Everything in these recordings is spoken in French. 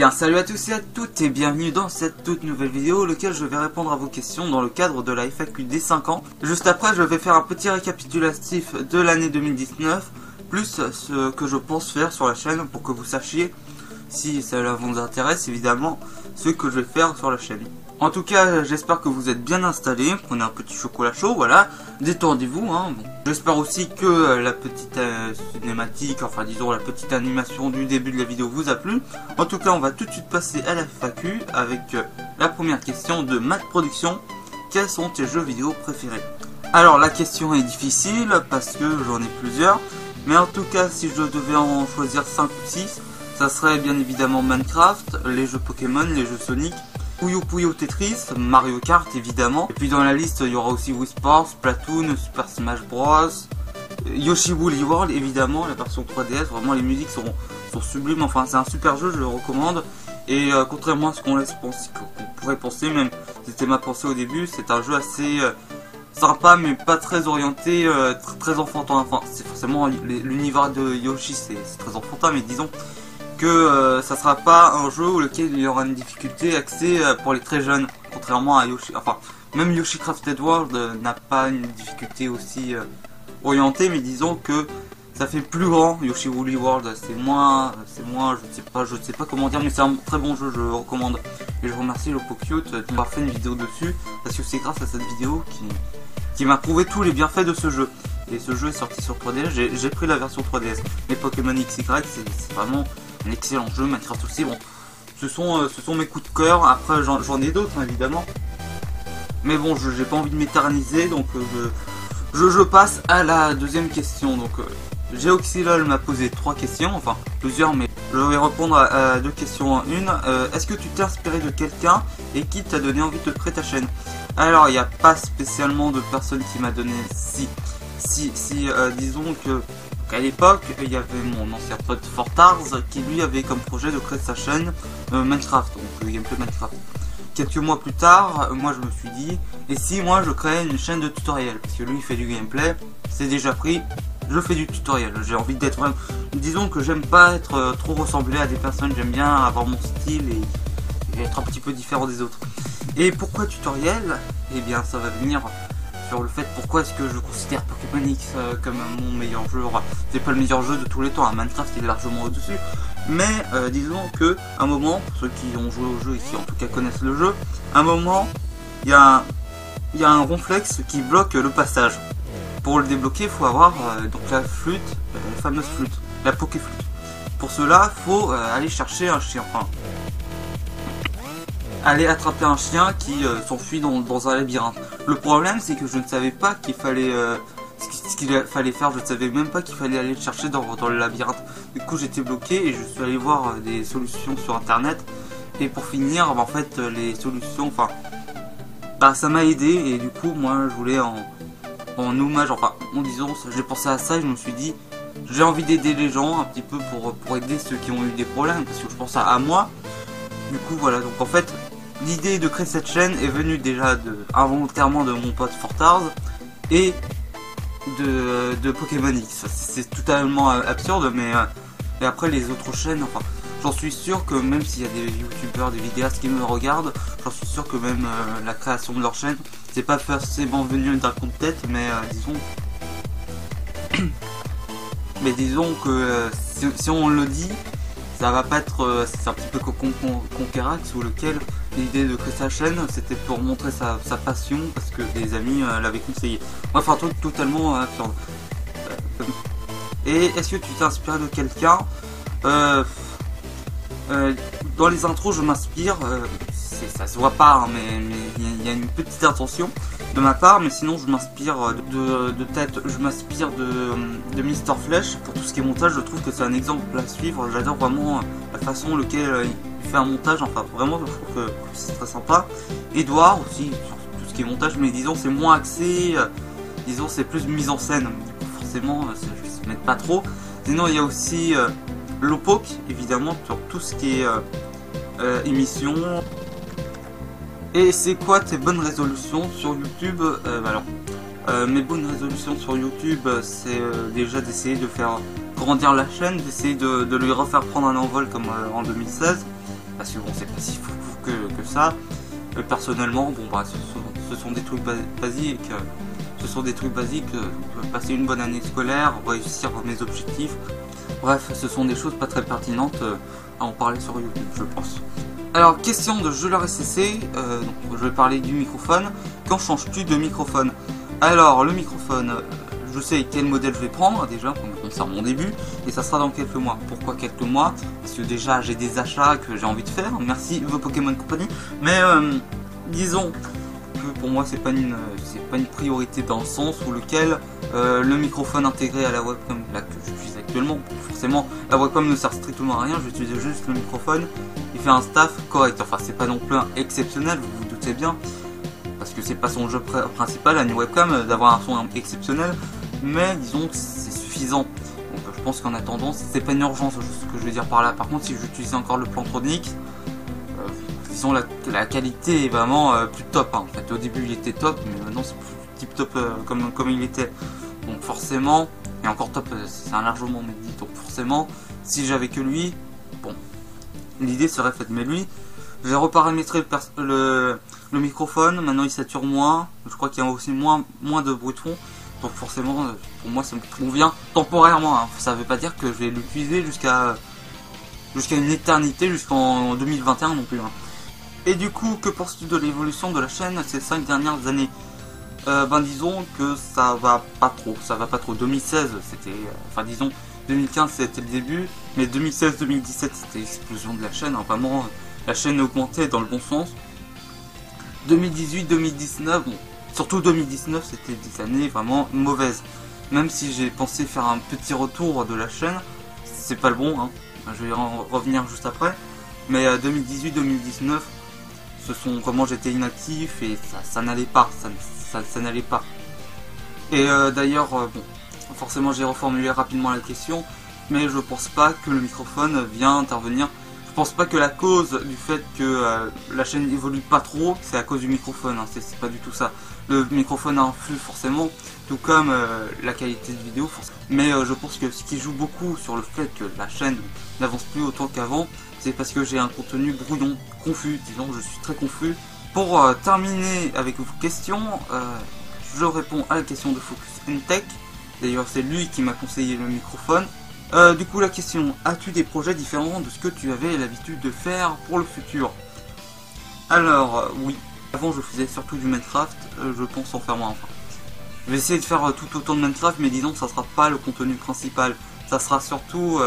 bien, salut à tous et à toutes et bienvenue dans cette toute nouvelle vidéo, laquelle je vais répondre à vos questions dans le cadre de la FAQ des 5 ans. Juste après, je vais faire un petit récapitulatif de l'année 2019, plus ce que je pense faire sur la chaîne pour que vous sachiez, si cela vous intéresse évidemment, ce que je vais faire sur la chaîne. En tout cas, j'espère que vous êtes bien installés, prenez un petit chocolat chaud, voilà, détendez-vous, hein. Bon. J'espère aussi que la petite cinématique, enfin disons la petite animation du début de la vidéo vous a plu. En tout cas, on va tout de suite passer à la FAQ avec la première question de Matt Production. Quels sont tes jeux vidéo préférés? Alors la question est difficile parce que j'en ai plusieurs, mais en tout cas si je devais en choisir 5 ou 6, ça serait bien évidemment Minecraft, les jeux Pokémon, les jeux Sonic, Puyo Puyo Tetris, Mario Kart évidemment. Et puis dans la liste il y aura aussi Wii Sports, Splatoon, Super Smash Bros, Yoshi Woolly World évidemment, la version 3DS. Vraiment les musiques sont sublimes, enfin c'est un super jeu, je le recommande. Et contrairement à ce qu'on laisse penser, qu'on pourrait penser, même c'était ma pensée au début, c'est un jeu assez sympa mais pas très orienté, très enfantin. Enfin c'est forcément l'univers de Yoshi, c'est très enfantin, mais disons que ça sera pas un jeu auquel il y aura une difficulté axée pour les très jeunes, contrairement à Yoshi. Enfin, même Yoshi Crafted World n'a pas une difficulté aussi orientée, mais disons que ça fait plus grand. Yoshi Woolly World, c'est moins, je ne sais pas comment dire, mais c'est un très bon jeu, je le recommande. Et je remercie le Pocute d'avoir fait une vidéo dessus, parce que c'est grâce à cette vidéo qui m'a prouvé tous les bienfaits de ce jeu. Et ce jeu est sorti sur 3DS, j'ai pris la version 3DS. Mais Pokémon XY, c'est vraiment un excellent jeu. Minecraft aussi, bon, ce sont mes coups de cœur. Après j'en ai d'autres hein, évidemment, mais bon, j'ai pas envie de m'éterniser, donc je passe à la deuxième question. Donc Geoxylol m'a posé 3 questions, enfin plusieurs, mais je vais répondre à 2 questions en une. Est-ce que tu t'es inspiré de quelqu'un et qui t'a donné envie de créer ta chaîne? Alors il n'y a pas spécialement de personne qui m'a donné. Disons que à l'époque, il y avait mon ancien pote Fortars qui lui avait comme projet de créer sa chaîne Minecraft, donc le gameplay Minecraft. Quelques mois plus tard, moi je me suis dit, et si moi je créais une chaîne de tutoriel? Parce que lui il fait du gameplay, c'est déjà pris, je fais du tutoriel. J'ai envie d'être vraiment... Disons que j'aime pas être trop ressemblé à des personnes, j'aime bien avoir mon style et être un petit peu différent des autres. Et pourquoi tutoriel? Eh bien ça va venir sur le fait pourquoi est-ce que je considère Pokémon X comme mon meilleur jeu. Enfin, c'est pas le meilleur jeu de tous les temps, hein. Minecraft est largement au-dessus, mais disons que à un moment, pour ceux qui ont joué au jeu et qui en tout cas connaissent le jeu, à un moment il y a un ronflex qui bloque le passage. Pour le débloquer, il faut avoir donc la flûte, la fameuse flûte, la Pokéflûte. Pour cela, faut aller chercher un chien, enfin aller attraper un chien qui s'enfuit dans un labyrinthe. Le problème c'est que je ne savais pas qu'il fallait ce qu'il fallait faire, je ne savais même pas qu'il fallait aller le chercher dans le labyrinthe. Du coup j'étais bloqué et je suis allé voir des solutions sur internet, et pour finir en fait les solutions, enfin ça m'a aidé, et du coup moi je voulais en hommage, enfin en disant, j'ai pensé à ça et je me suis dit j'ai envie d'aider les gens un petit peu pour aider ceux qui ont eu des problèmes, parce que je pense à moi. Du coup voilà, donc en fait l'idée de créer cette chaîne est venue déjà involontairement de mon pote Fortars et de Pokémon X. C'est totalement absurde, mais et après les autres chaînes, enfin j'en suis sûr que même s'il y a des youtubeurs, des vidéastes qui me regardent, j'en suis sûr que même la création de leur chaîne, c'est pas forcément venu d'un coup de tête, mais disons que si on le dit, ça va pas être, c'est un petit peu Conquerax, sous lequel l'idée de créer sa chaîne c'était pour montrer sa passion parce que des amis l'avaient conseillé. Bref, un truc totalement absurde. Et est-ce que tu t'inspires de quelqu'un? Dans les intros je m'inspire, ça se voit pas hein, mais il y a une petite intention de ma part, mais sinon je m'inspire de tête, je m'inspire de Mister Flèche pour tout ce qui est montage. Je trouve que c'est un exemple à suivre, j'adore vraiment la façon laquelle il fait un montage, enfin vraiment je trouve que c'est très sympa. Edouard aussi sur tout ce qui est montage, mais disons c'est moins axé, disons c'est plus mise en scène, du coup forcément je ne se mets pas trop. Sinon il y a aussi Lopok évidemment sur tout ce qui est émission. Et c'est quoi tes bonnes résolutions sur YouTube? Alors, mes bonnes résolutions sur YouTube, c'est déjà d'essayer de faire grandir la chaîne, d'essayer de lui refaire prendre un envol comme en 2016. parce que bon, c'est pas si fou que ça. Personnellement, bon bah ce sont des trucs basiques, passer une bonne année scolaire, réussir mes objectifs. Bref, ce sont des choses pas très pertinentes à en parler sur YouTube, je pense. Alors, question de Geleur SCC, donc je vais parler du microphone. Quand changes-tu de microphone? Alors, le microphone, je sais quel modèle je vais prendre déjà, pour me concerne mon début, et ça sera dans quelques mois. Pourquoi quelques mois? Parce que déjà j'ai des achats que j'ai envie de faire, merci The Pokémon Company, mais disons que pour moi c'est pas une priorité dans le sens où lequel le microphone intégré à la webcam là que j'utilise actuellement, forcément la webcam ne sert strictement à rien, j'utilise juste le microphone, il fait un staff correct, enfin c'est pas non plus un exceptionnel, vous vous doutez bien, parce que c'est pas son jeu principal à une webcam d'avoir un son exceptionnel, mais disons que c'est suffisant. Donc je pense qu'en attendant, c'est pas une urgence ce que je veux dire par là. Par contre, si j'utilisais encore le Plantronics, disons la qualité est vraiment plus top. Hein. En fait, au début il était top, mais maintenant c'est plus tip top comme il était. Donc forcément, et encore top, c'est un largement médit. Donc forcément, si j'avais que lui, bon, l'idée serait faite. Mais lui, j'ai reparamétré le microphone. Maintenant il sature moins. Je crois qu'il y a aussi moins de bruit de fond. Donc forcément, pour moi, ça me convient temporairement. Hein. Ça ne veut pas dire que je vais l'utiliser jusqu'à une éternité, jusqu'en 2021 non plus. Hein. Et du coup, que penses-tu de l'évolution de la chaîne ces 5 dernières années? Ben disons que ça va pas trop. 2016, c'était, enfin disons, 2015 c'était le début, mais 2016-2017 c'était l'explosion de la chaîne. Hein. Vraiment, la chaîne augmentait dans le bon sens. 2018-2019, bon. Surtout 2019, c'était des années vraiment mauvaises. Même si j'ai pensé faire un petit retour de la chaîne, c'est pas le bon, hein. Je vais en revenir juste après. Mais 2018-2019, ce sont vraiment j'étais inactif et ça n'allait pas, ça n'allait pas. Et d'ailleurs, bon, forcément j'ai reformulé rapidement la question, mais je pense pas que le microphone vient intervenir. Je pense pas que la cause du fait que la chaîne évolue pas trop, c'est à cause du microphone, hein. C'est pas du tout ça. Le microphone influe forcément, tout comme la qualité de vidéo, mais je pense que ce qui joue beaucoup sur le fait que la chaîne n'avance plus autant qu'avant, c'est parce que j'ai un contenu brouillon, confus, disons, je suis très confus. Pour terminer avec vos questions, je réponds à la question de Focus Tech. D'ailleurs, c'est lui qui m'a conseillé le microphone. Du coup, la question, as-tu des projets différents de ce que tu avais l'habitude de faire pour le futur? Alors, oui. Avant, je faisais surtout du Minecraft, je pense en faire moins. Enfin, je vais essayer de faire tout autant de Minecraft, mais disons que ça sera pas le contenu principal. Ça sera surtout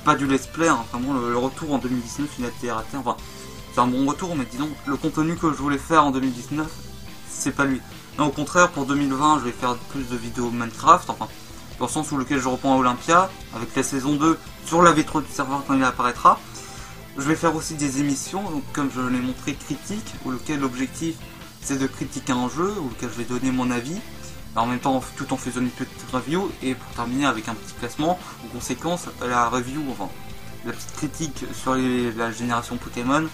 pas du let's play, hein. Vraiment, le retour en 2019, il a été raté. Enfin, c'est un bon retour, mais disons, le contenu que je voulais faire en 2019, c'est pas lui. Non, au contraire, pour 2020, je vais faire plus de vidéos Minecraft, enfin, dans le sens où lequel je reprends à Olympia, avec la saison 2 sur la V3 du serveur quand il apparaîtra. Je vais faire aussi des émissions, donc, comme je l'ai montré, critiques, où lequel l'objectif c'est de critiquer un jeu, où lequel je vais donner mon avis, en même temps tout en faisant une petite review, et pour terminer avec un petit classement, en conséquence la review, enfin la petite critique sur la génération Pokémon.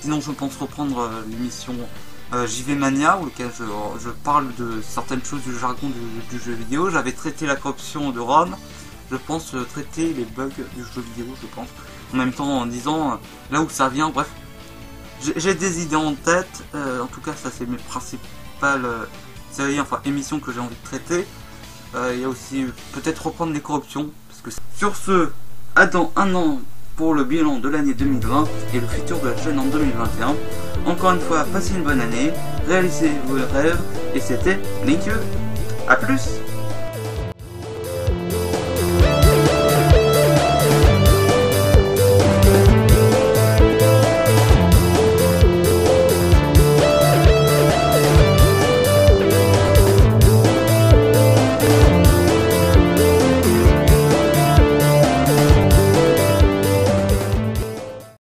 Sinon je pense reprendre l'émission JV Mania, où lequel je parle de certaines choses du jargon du jeu vidéo. J'avais traité la corruption de ROM, je pense traiter les bugs du jeu vidéo, je pense. En même temps en disant là où ça vient, bref. J'ai des idées en tête, en tout cas ça c'est mes principales séries, enfin émissions que j'ai envie de traiter. Il y a aussi peut-être reprendre les corruptions, parce que sur ce, à dans un an pour le bilan de l'année 2020 et le futur de la chaîne en 2021. Encore une fois, passez une bonne année, réalisez vos rêves, et c'était Link. A plus.